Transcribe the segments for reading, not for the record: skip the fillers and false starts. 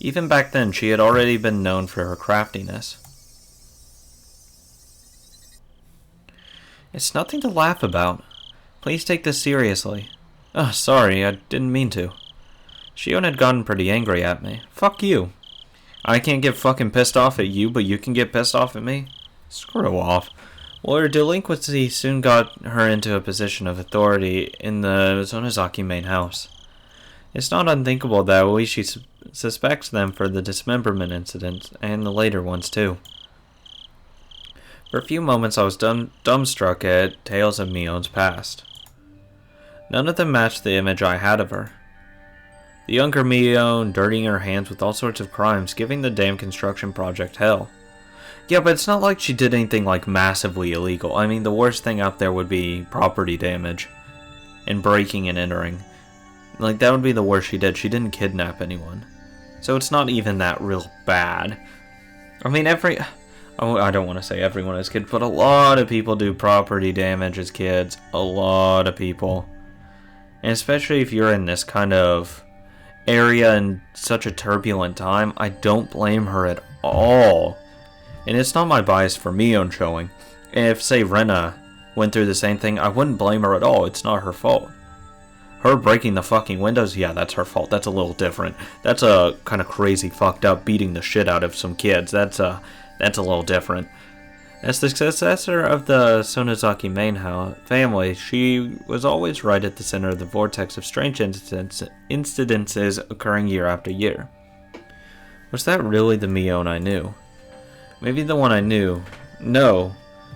Even back then, she had already been known for her craftiness. It's nothing to laugh about. Please take this seriously. Oh, sorry, I didn't mean to. Shion had gotten pretty angry at me. Fuck you. I can't get fucking pissed off at you, but you can get pissed off at me? Screw off. Well, her delinquency soon got her into a position of authority in the Sonozaki main house. It's not unthinkable that Oishi suspects them for the dismemberment incident, and the later ones too. For a few moments I was dumbstruck at tales of Mion's past. None of them matched the image I had of her. The younger Mion dirtying her hands with all sorts of crimes, giving the damn construction project hell. Yeah, but it's not like she did anything like massively illegal. I mean, the worst thing out there would be property damage and breaking and entering. Like, that would be the worst she did. She didn't kidnap anyone. So it's not even that real bad. I mean, I don't want to say everyone is kids, but a lot of people do property damage as kids. A lot of people. And especially if you're in this kind of area in such a turbulent time, I don't blame her at all. And it's not my bias for Mion showing. If, say, Rena went through the same thing, I wouldn't blame her at all. It's not her fault. Her breaking the fucking windows, yeah, that's her fault. That's a little different. That's a kind of crazy, fucked up, beating the shit out of some kids. That's a little different. As the successor of the Sonozaki main family, she was always right at the center of the vortex of strange incidences occurring year after year. Was that really the Mion I knew? Maybe the one I knew, no,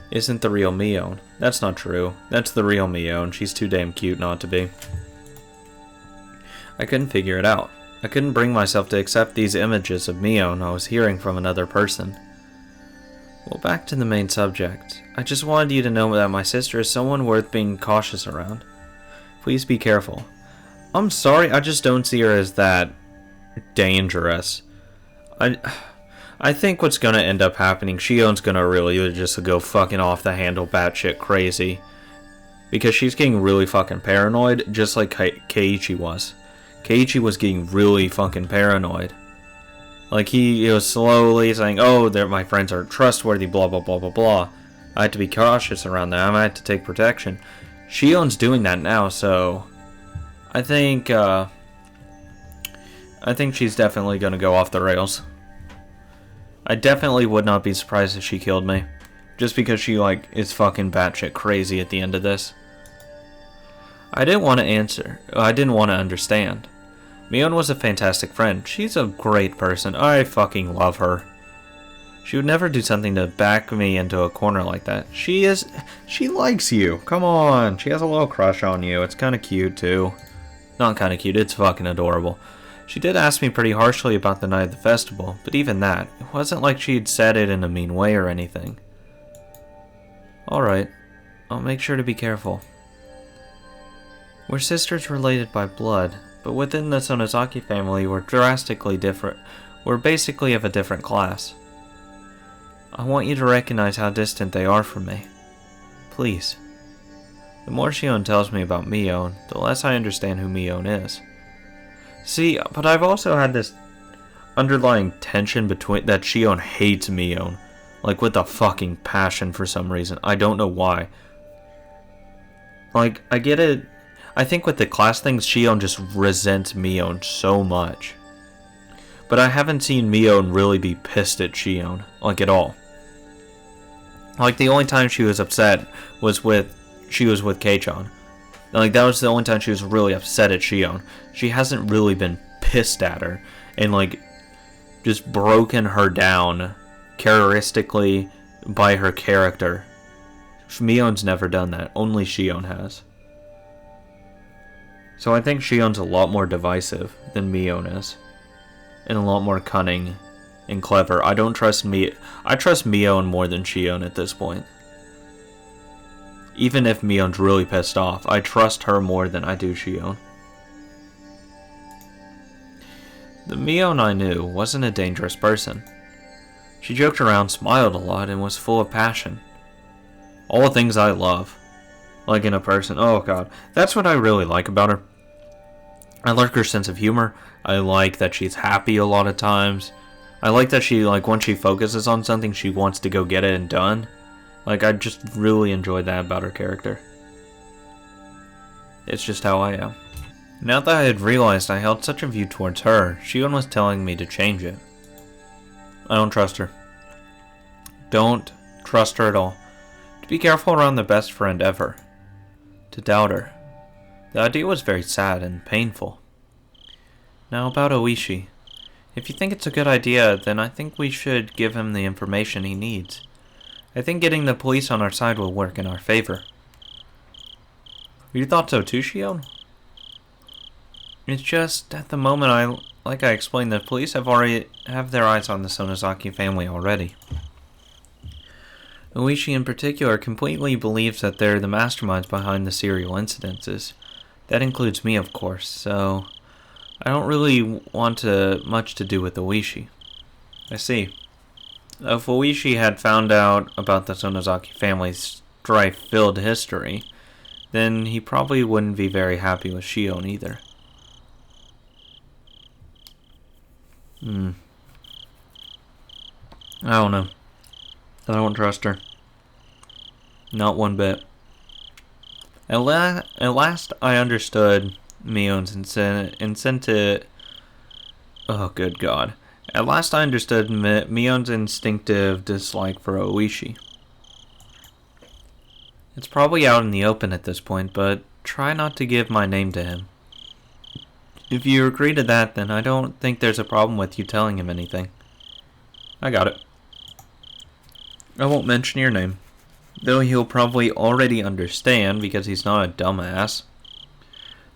isn't the real Mion. That's not true. That's the real Mion. She's too damn cute not to be. I couldn't figure it out. I couldn't bring myself to accept these images of Mion I was hearing from another person. Well, back to the main subject. I just wanted you to know that my sister is someone worth being cautious around. Please be careful. I'm sorry, I just don't see her as that dangerous. I think what's gonna end up happening, Shion's gonna really just go fucking off the handle batshit crazy. Because she's getting really fucking paranoid, just like Keiichi was. Keiichi was getting really fucking paranoid. Like, he was slowly saying, oh, my friends are trustworthy, blah, blah, blah, blah, blah. I have to be cautious around them. I have to take protection. Shion's doing that now, so I think she's definitely going to go off the rails. I definitely would not be surprised if she killed me. Just because she, like, is fucking batshit crazy at the end of this. I didn't want to answer. I didn't want to understand. Mion was a fantastic friend. She's a great person. I fucking love her. She would never do something to back me into a corner like that. She likes you. Come on. She has a little crush on you. It's kind of cute, too. Not kind of cute. It's fucking adorable. She did ask me pretty harshly about the night of the festival, but even that, it wasn't like she'd said it in a mean way or anything. Alright. I'll make sure to be careful. We're sisters related by blood, but within the Sonozaki family, we're drastically different. We're basically of a different class. I want you to recognize how distant they are from me. Please. The more Shion tells me about Mion, the less I understand who Mion is. See, but I've also had this underlying tension between that Shion hates Mion. Like, with a fucking passion for some reason. I don't know why. Like, I get it. I think with the class things, Shion just resents Mion so much. But I haven't seen Mion really be pissed at Shion, like, at all. Like, the only time she was upset was with Kei-chan. Like, that was the only time she was really upset at Shion. She hasn't really been pissed at her and, like, just broken her down characteristically by her character. Mion's never done that. Only Shion has. So I think Shion's a lot more divisive than Mion is. And a lot more cunning and clever. I trust Mion more than Shion at this point. Even if Mion's really pissed off, I trust her more than I do Shion. The Mion I knew wasn't a dangerous person. She joked around, smiled a lot, and was full of passion. All the things I love. Like in a person. Oh god. That's what I really like about her. I like her sense of humor. I like that she's happy a lot of times. I like that she, like, once she focuses on something, she wants to go get it and done. Like, I just really enjoyed that about her character. It's just how I am. Now that I had realized I held such a view towards her, Shion was telling me to change it. I don't trust her. Don't trust her at all. To be careful around the best friend ever. To doubt her. The idea was very sad and painful. Now about Oishi. If you think it's a good idea, then I think we should give him the information he needs. I think getting the police on our side will work in our favor. You thought so too, Shion? It's just, at the moment, like I explained, the police have their eyes on the Sonozaki family already. Oishi in particular completely believes that they're the masterminds behind the serial incidences. That includes me, of course, so I don't really want much to do with Oishi. I see. If Oishi had found out about the Sonozaki family's strife-filled history, then he probably wouldn't be very happy with Shion either. I don't know. I don't trust her. Not one bit. At last I understood Mion's incentive. Oh, good God. At last I understood Mion's instinctive dislike for Oishi. It's probably out in the open at this point, but try not to give my name to him. If you agree to that, then I don't think there's a problem with you telling him anything. I got it. I won't mention your name, though he'll probably already understand because he's not a dumbass.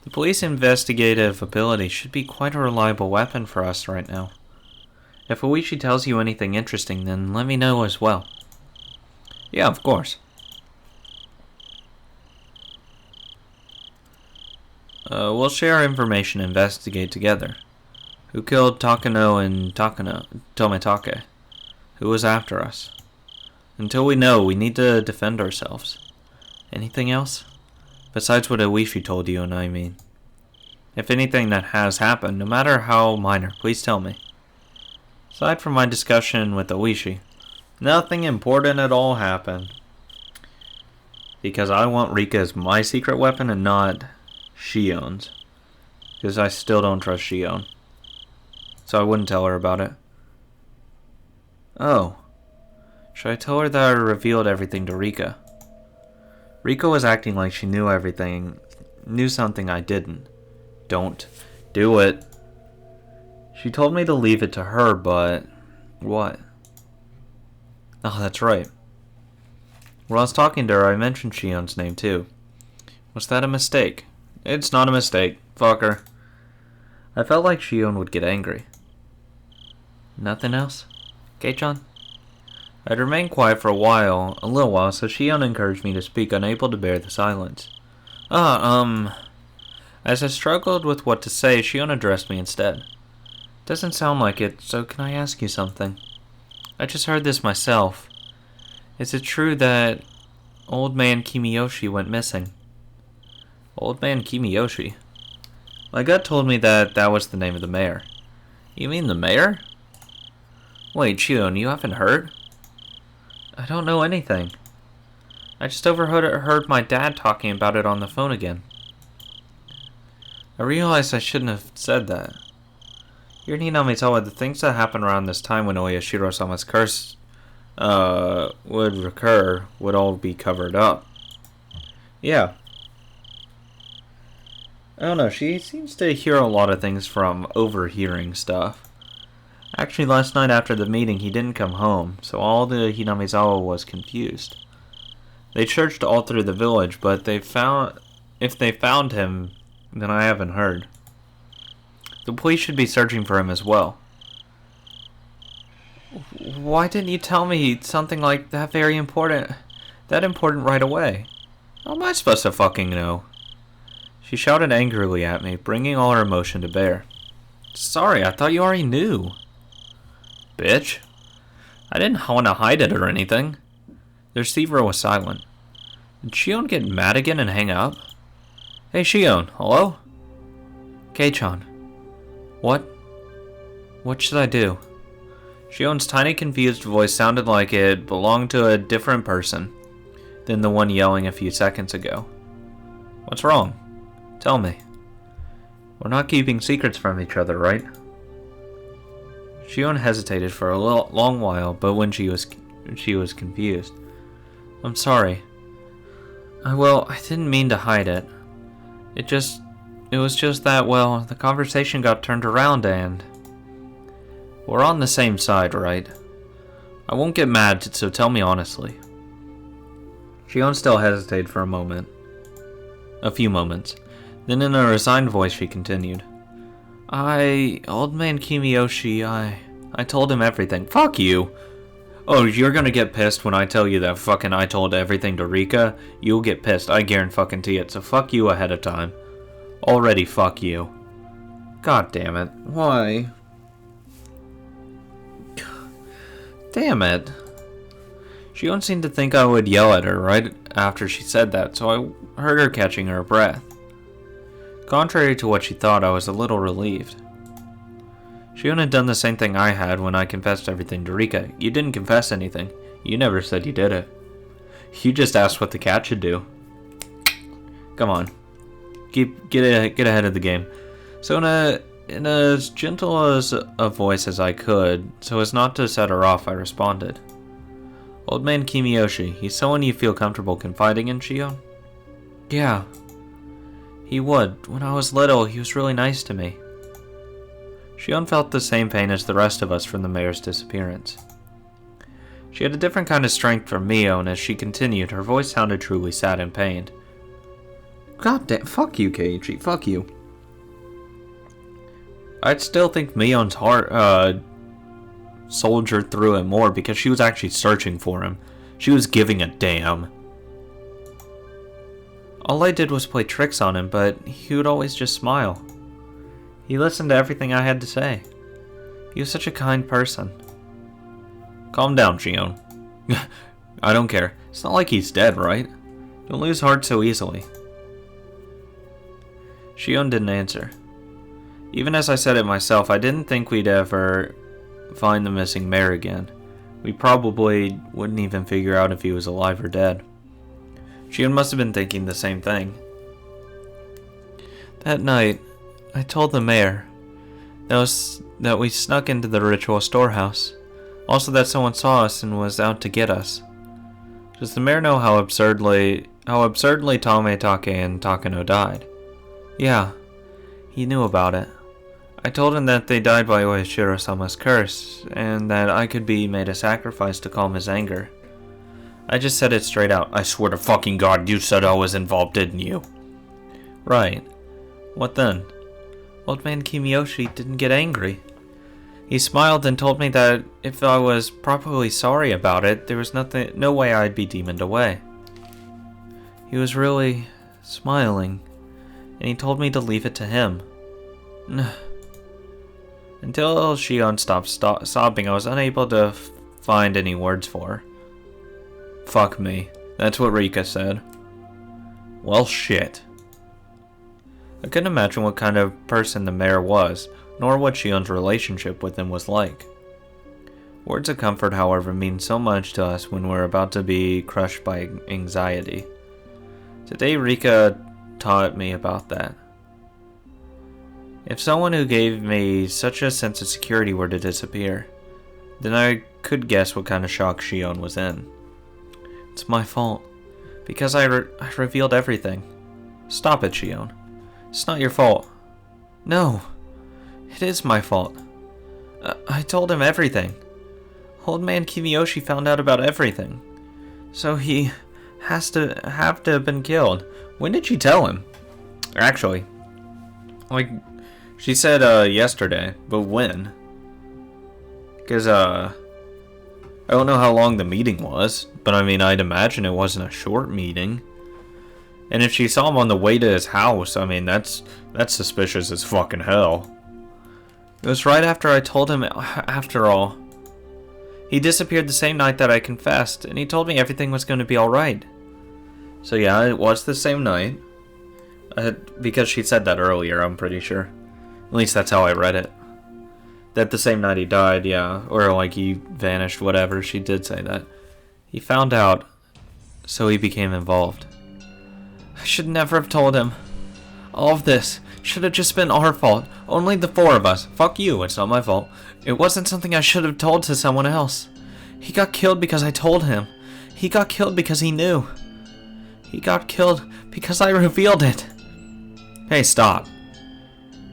The police investigative ability should be quite a reliable weapon for us right now. If Oishi tells you anything interesting, then let me know as well. Yeah, of course. We'll share information and investigate together. Who killed Takano and Tomitake? Who was after us? Until we know, we need to defend ourselves. Anything else? Besides what Oishi told you and I mean. If anything that has happened, no matter how minor, please tell me. Aside from my discussion with Oishi, nothing important at all happened. Because I want Rika as my secret weapon and not Shion's. Because I still don't trust Shion. So I wouldn't tell her about it. Oh. Should I tell her that I revealed everything to Rika? Rika was acting like she knew everything, knew something I didn't. Don't do it. She told me to leave it to her, but what? Oh, that's right. When I was talking to her, I mentioned Shion's name too. Was that a mistake? It's not a mistake. Fuck her. I felt like Shion would get angry. Nothing else? Kei-chan? I'd remained quiet for a little while, so Shion encouraged me to speak, unable to bear the silence. As I struggled with what to say, Shion addressed me instead. Doesn't sound like it, so can I ask you something? I just heard this myself. Is it true that Old Man Kimiyoshi went missing? Old Man Kimiyoshi? My gut told me that was the name of the mayor. You mean the mayor? Wait, Shion, you haven't heard? I don't know anything. I just heard my dad talking about it on the phone again. I realized I shouldn't have said that. Your Hinamizawa, the things that happened around this time when Oyashiro-sama's curse would recur would all be covered up. Yeah. I don't know, she seems to hear a lot of things from overhearing stuff. Actually, last night after the meeting, he didn't come home, so all the Hinamizawa was confused. They searched all through the village, but if they found him, then I haven't heard. The police should be searching for him as well. Why didn't you tell me something like that important right away? How am I supposed to fucking know? She shouted angrily at me, bringing all her emotion to bear. Sorry, I thought you already knew. Bitch. I didn't want to hide it or anything. The receiver was silent. Did Shion get mad again and hang up? Hey Shion, hello? Kei-chan. What? What should I do? Shion's tiny confused voice sounded like it belonged to a different person than the one yelling a few seconds ago. What's wrong? Tell me. We're not keeping secrets from each other, right? Shion hesitated for a long while, but when she was confused. I'm sorry. I didn't mean to hide it. It was just that, the conversation got turned around and... We're on the same side, right? I won't get mad, so tell me honestly. Shion still hesitated for a few moments. Then in a resigned voice she continued. Old man Kimiyoshi, I told him everything. Fuck you! Oh, you're gonna get pissed when I tell you that fucking I told everything to Rika? You'll get pissed, I guarantee it, so fuck you ahead of time. Already fuck you. God damn it. Why? Damn it. She don't seem to think I would yell at her right after she said that, so I heard her catching her breath. Contrary to what she thought, I was a little relieved. Shion had done the same thing I had when I confessed everything to Rika. You didn't confess anything. You never said you did it. You just asked what the cat should do. Come on. Get ahead of the game. So in as gentle as a voice as I could, so as not to set her off, I responded. Old man Kimiyoshi, he's someone you feel comfortable confiding in, Shion? Yeah. He would. When I was little, he was really nice to me. Shion felt the same pain as the rest of us from the mayor's disappearance. She had a different kind of strength from Mio, and as she continued, her voice sounded truly sad and pained. God damn, fuck you, Keiichi, fuck you. I'd still think Mion's heart, soldiered through it more because she was actually searching for him. She was giving a damn. All I did was play tricks on him, but he would always just smile. He listened to everything I had to say. He was such a kind person. Calm down, Shion. I don't care. It's not like he's dead, right? Don't lose heart so easily. Shion didn't answer. Even as I said it myself, I didn't think we'd ever find the missing mayor again. We probably wouldn't even figure out if he was alive or dead. Shion must have been thinking the same thing. That night, I told the mayor that we snuck into the ritual storehouse. Also that someone saw us and was out to get us. Does the mayor know how absurdly Tametake and Takano died? Yeah, he knew about it. I told him that they died by way of Shiro-sama's curse, and that I could be made a sacrifice to calm his anger. I just said it straight out. I swear to fucking God you said I was involved, didn't you? Right. What then? Old man Kimiyoshi didn't get angry. He smiled and told me that if I was properly sorry about it, there was no way I'd be demoned away. He was really smiling, and he told me to leave it to him. Until Shion stopped sobbing, I was unable to find any words for her. Fuck me. That's what Rika said. Well, shit. I couldn't imagine what kind of person the mayor was, nor what Shion's relationship with him was like. Words of comfort, however, mean so much to us when we're about to be crushed by anxiety. Today, Rika taught me about that. If someone who gave me such a sense of security were to disappear, then I could guess what kind of shock Shion was in. It's my fault, because I revealed everything. Stop it, Shion. It's not your fault. No, it is my fault. I told him everything. Old man Kimiyoshi found out about everything. So he have to have been killed. When did she tell him? Actually, she said yesterday, but when? Because I don't know how long the meeting was, but I mean, I'd imagine it wasn't a short meeting. And if she saw him on the way to his house, I mean, that's suspicious as fucking hell. It was right after I told him, after all. He disappeared the same night that I confessed, and he told me everything was going to be alright. So yeah, it was the same night. Because she said that earlier, I'm pretty sure. least that's how I read it. That the same night he died, yeah. Or like he vanished, whatever. She did say that. He found out, so he became involved. I should never have told him. All of this should have just been our fault. Only the four of us. Fuck you, it's not my fault. It wasn't something I should have told to someone else. He got killed because I told him. He got killed because he knew. He got killed because I revealed it. Hey, stop.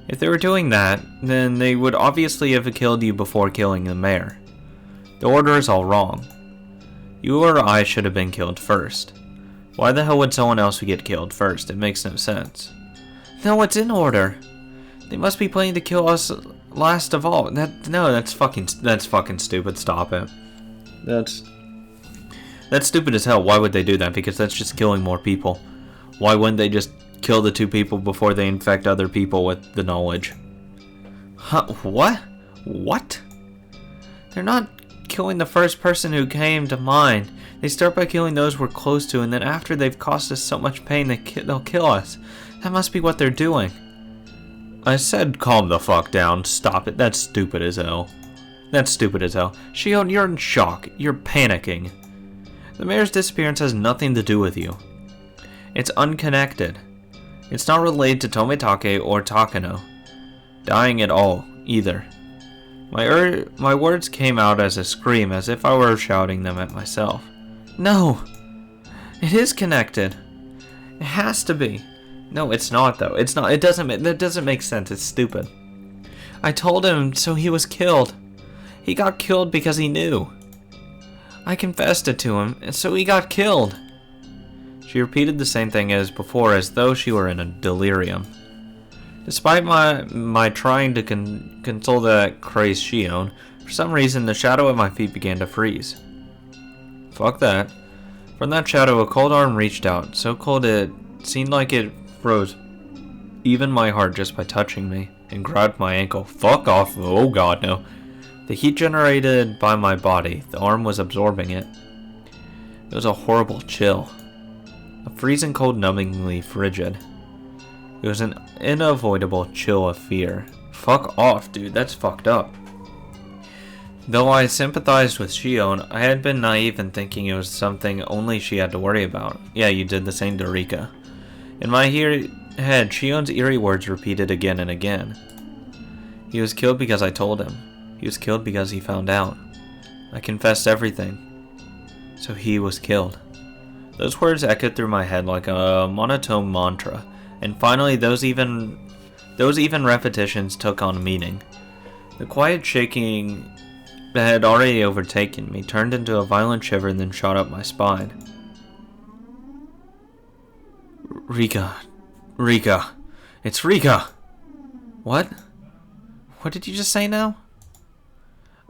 If they were doing that, then they would obviously have killed you before killing the mayor. The order is all wrong. You or I should have been killed first. Why the hell would someone else get killed first? It makes no sense. No, it's in order. They must be planning to kill us last of all. That's fucking stupid. Stop it. That's stupid as hell. Why would they do that? Because that's just killing more people. Why wouldn't they just kill the two people before they infect other people with the knowledge? Huh? What? What? They're not killing the first person who came to mind. They start by killing those we're close to, and then after they've caused us so much pain, they'll kill us. That must be what they're doing. I said calm the fuck down. Stop it. That's stupid as hell. That's stupid as hell. Shion, you're in shock. You're panicking. The mayor's disappearance has nothing to do with you. It's unconnected. It's not related to Tomitake or Takano dying at all, either. My words came out as a scream, as if I were shouting them at myself. No! It is connected. It has to be. No, it's not, though. It's not. That doesn't make sense. It's stupid. I told him, so he was killed. He got killed because he knew. I confessed it to him, and so he got killed. She repeated the same thing as before, as though she were in a delirium. Despite my trying to console that crazed Shion, for some reason the shadow at my feet began to freeze. Fuck that. From that shadow, a cold arm reached out, so cold it seemed like it froze even my heart just by touching me, and grabbed my ankle. Fuck off. Oh god, no. The heat generated by my body, the arm was absorbing it. It was a horrible chill. A freezing cold, numbingly frigid. It was an unavoidable chill of fear. Fuck off, dude. That's fucked up. Though I sympathized with Shion, I had been naive in thinking it was something only she had to worry about. Yeah, you did the same to Rika. In my head, Shion's eerie words repeated again and again. He was killed because I told him. He was killed because he found out. I confessed everything. So he was killed. Those words echoed through my head like a monotone mantra, and finally those even repetitions took on meaning. The quiet shaking that had already overtaken me turned into a violent shiver and then shot up my spine. Rika. It's Rika! What? What did you just say now?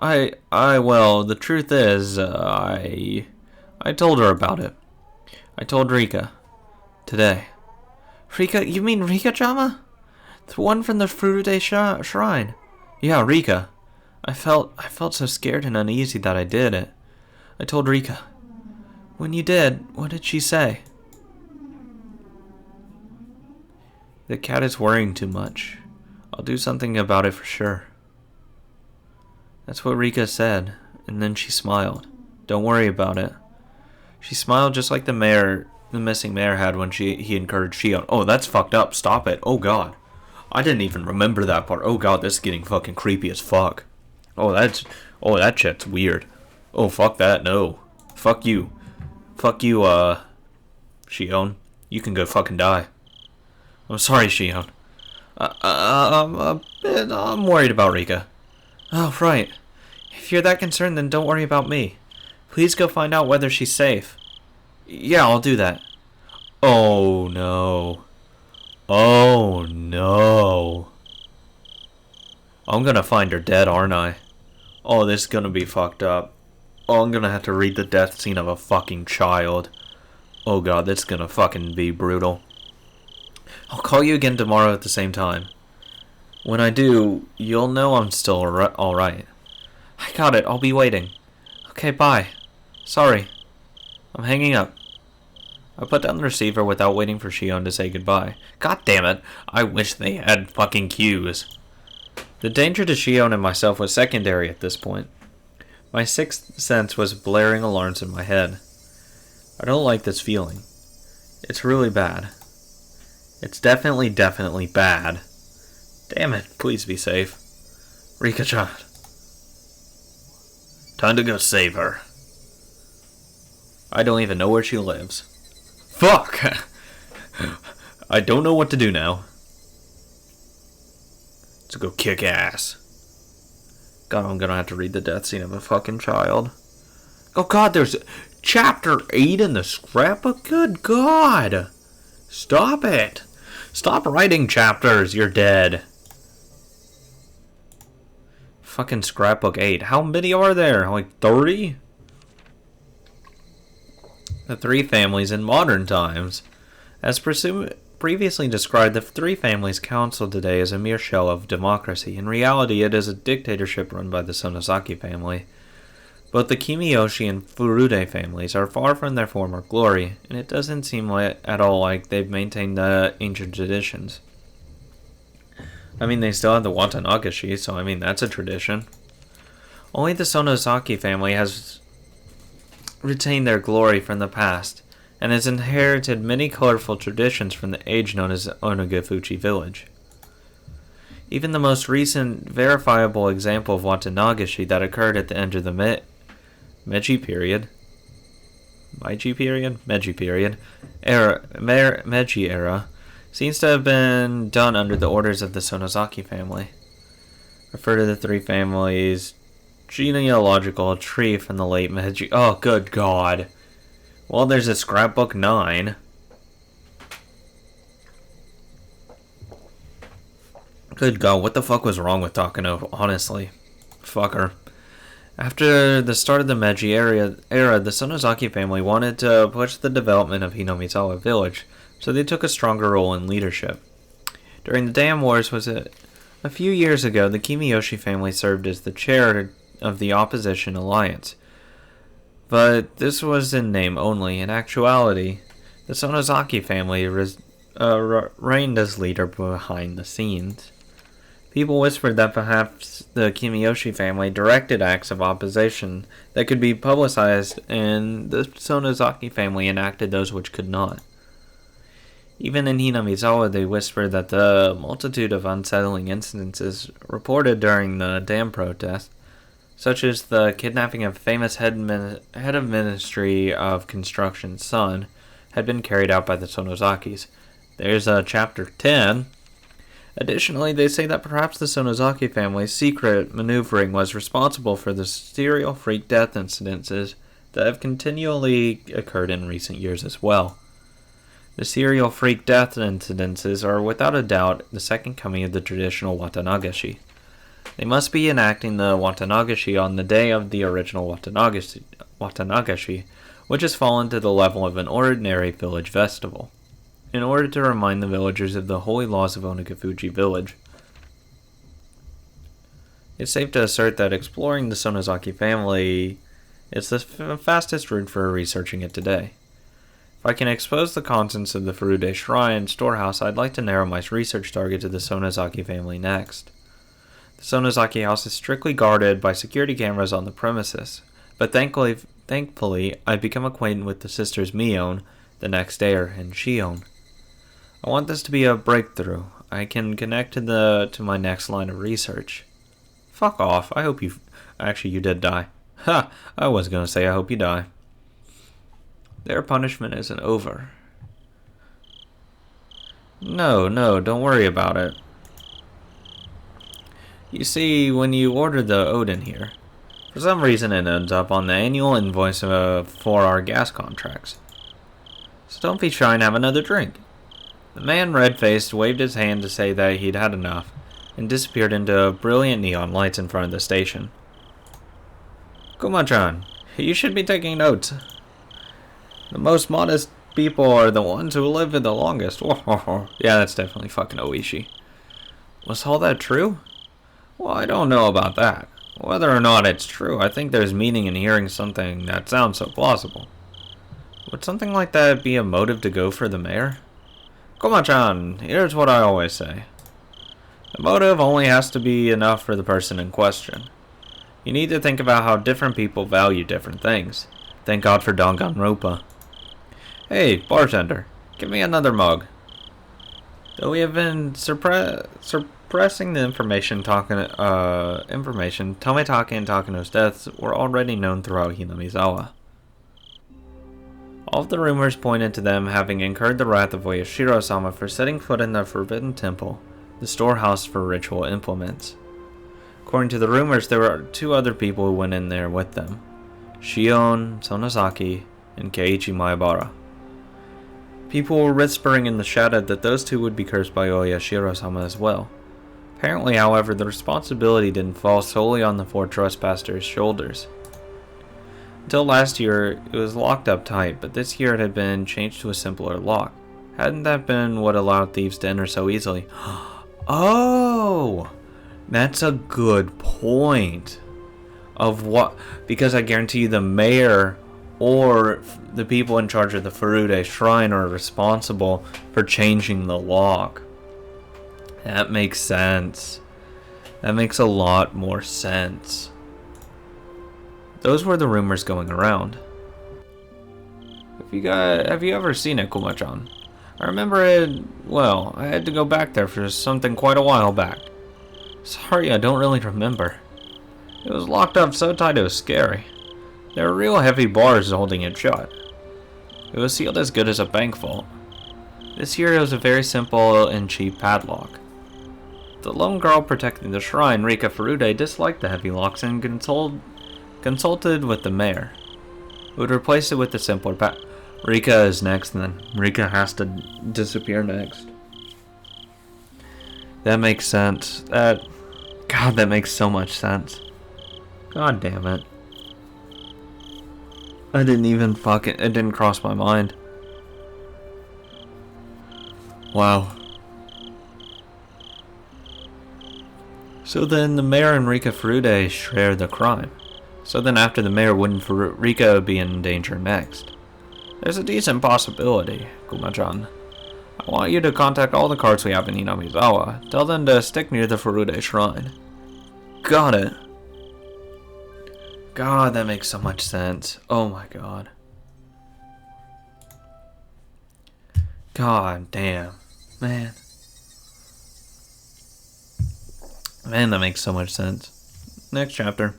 Well, the truth is, I told her about it. I told Rika. Today. Rika? You mean Rika-chama? The one from the Furude shrine. Yeah, Rika. I felt so scared and uneasy that I did it. I told Rika. When you did, what did she say? The cat is worrying too much. I'll do something about it for sure. That's what Rika said, and then she smiled. Don't worry about it. She smiled just like the missing mayor had when he encouraged Shion. Oh, that's fucked up. Stop it. Oh god. I didn't even remember that part. Oh god, this is getting fucking creepy as fuck. That shit's weird. Oh, fuck that. No. Fuck you. Fuck you, Shion. You can go fucking die. I'm sorry, Shion. I'm worried about Rika. Oh, right. If you're that concerned, then don't worry about me. Please go find out whether she's safe. Yeah, I'll do that. Oh, no. Oh, no. I'm gonna find her dead, aren't I? Oh, this is gonna be fucked up. Oh, I'm gonna have to read the death scene of a fucking child. Oh god, this is gonna fucking be brutal. I'll call you again tomorrow at the same time. When I do, you'll know I'm still alright. I got it, I'll be waiting. Okay, bye. Sorry. I'm hanging up. I put down the receiver without waiting for Shion to say goodbye. God damn it, I wish they had fucking cues. The danger to Shion and myself was secondary at this point. My sixth sense was blaring alarms in my head. I don't like this feeling. It's really bad. It's definitely bad. Damn it, please be safe. Rika-chan. Time to go save her. I don't even know where she lives. Fuck! I don't know what to do now. To go kick ass. God, I'm gonna have to read the death scene of a fucking child. Oh god, there's chapter 8 in the scrapbook? Good god! Stop it! Stop writing chapters, you're dead. Fucking scrapbook 8. How many are there? Like 30? The three families in modern times. As previously described, the three families council today is a mere shell of democracy. In reality, it is a dictatorship run by the Sonozaki family. Both the Kimiyoshi and Furude families are far from their former glory, and it doesn't seem at all like they've maintained the ancient traditions. I mean, they still have the Watanagashi, so I mean, that's a tradition. Only the Sonozaki family has retained their glory from the past, and has inherited many colorful traditions from the age known as Onagafuchi village. Even the most recent verifiable example of Watanagashi that occurred at the end of the Meiji period era seems to have been done under the orders of the Sonozaki family. Refer to the three families' genealogical tree from the late Meiji. Oh, good god. Well, there's a scrapbook 9. Good god, what the fuck was wrong with Takano, honestly? Fucker. After the start of the Meiji era, the Sonozaki family wanted to push the development of Hinamizawa village, so they took a stronger role in leadership. During the Dam Wars a few years ago, the Kimiyoshi family served as the chair of the opposition alliance. But this was in name only. In actuality, the Sonozaki family reigned as leader behind the scenes. People whispered that perhaps the Kimiyoshi family directed acts of opposition that could be publicized, and the Sonozaki family enacted those which could not. Even in Hinamizawa, they whispered that the multitude of unsettling incidences reported during the dam protest, such as the kidnapping of famous head of Ministry of Construction's son, had been carried out by the Sonozakis. There's chapter 10. Additionally, they say that perhaps the Sonozaki family's secret maneuvering was responsible for the serial freak death incidences that have continually occurred in recent years as well. The serial freak death incidences are without a doubt the second coming of the traditional Watanagashi. They must be enacting the Watanagashi on the day of the original Watanagashi, which has fallen to the level of an ordinary village festival, in order to remind the villagers of the holy laws of Onagafuji village. It's safe to assert that exploring the Sonozaki family is the fastest route for researching it today. If I can expose the contents of the Furude Shrine storehouse, I'd like to narrow my research target to the Sonozaki family next. The Sonozaki house is strictly guarded by security cameras on the premises, but thankfully I've become acquainted with the sisters Mion, the next heir, and Shion. I want this to be a breakthrough. I can connect to my next line of research. Fuck off. I hope you... Actually, you did die. Ha! I was gonna say I hope you die. Their punishment isn't over. No, don't worry about it. You see, when you order the Odin here, for some reason it ends up on the annual invoice for our gas contracts. So don't be shy and have another drink. The man, red-faced, waved his hand to say that he'd had enough, and disappeared into brilliant neon lights in front of the station. Kuma-chan, you should be taking notes. The most modest people are the ones who live the longest. Yeah, that's definitely fucking Oishi. Was all that true? Well, I don't know about that. Whether or not it's true, I think there's meaning in hearing something that sounds so plausible. Would something like that be a motive to go for the mayor? Kuma-chan, here's what I always say. The motive only has to be enough for the person in question. You need to think about how different people value different things. Thank God for Danganronpa. Hey, bartender, give me another mug. Though we have been suppressing the information, Tomitake and Takano's deaths were already known throughout Hinamizawa. All of the rumors pointed to them having incurred the wrath of Oyashiro-sama for setting foot in the Forbidden Temple, the storehouse for ritual implements. According to the rumors, there were 2 other people who went in there with them, Shion Sonozaki and Keiichi Maebara. People were whispering in the shadow that those 2 would be cursed by Oyashiro-sama as well. Apparently, however, the responsibility didn't fall solely on the 4 trespassers' shoulders. Until last year, it was locked up tight, but this year it had been changed to a simpler lock. Hadn't that been what allowed thieves to enter so easily? Oh! That's a good point. Of what? Because I guarantee you the mayor or the people in charge of the Furude Shrine are responsible for changing the lock. That makes sense. That makes a lot more sense. Those were the rumors going around. Have you ever seen it, Kuma-chan? I remember it, well, I had to go back there for something quite a while back. Sorry, I don't really remember. It was locked up so tight it was scary. There were real heavy bars holding it shut. It was sealed as good as a bank vault. This year it was a very simple and cheap padlock. The lone girl protecting the shrine, Rika Furude, disliked the heavy locks and consulted with the mayor, who would replace it with the simpler Rika is next, then. Rika has to disappear next. That makes sense. God, that makes so much sense. God damn it. I didn't even it didn't cross my mind. Wow. So then the mayor and Rika Furude share the crime. So then after the mayor, wouldn't Rika be in danger next? There's a decent possibility, Kuma-chan. I want you to contact all the cards we have in Hinamizawa. Tell them to stick near the Furude Shrine. Got it. God, that makes so much sense. Oh my god. God damn. Man. Man, that makes so much sense. Next chapter.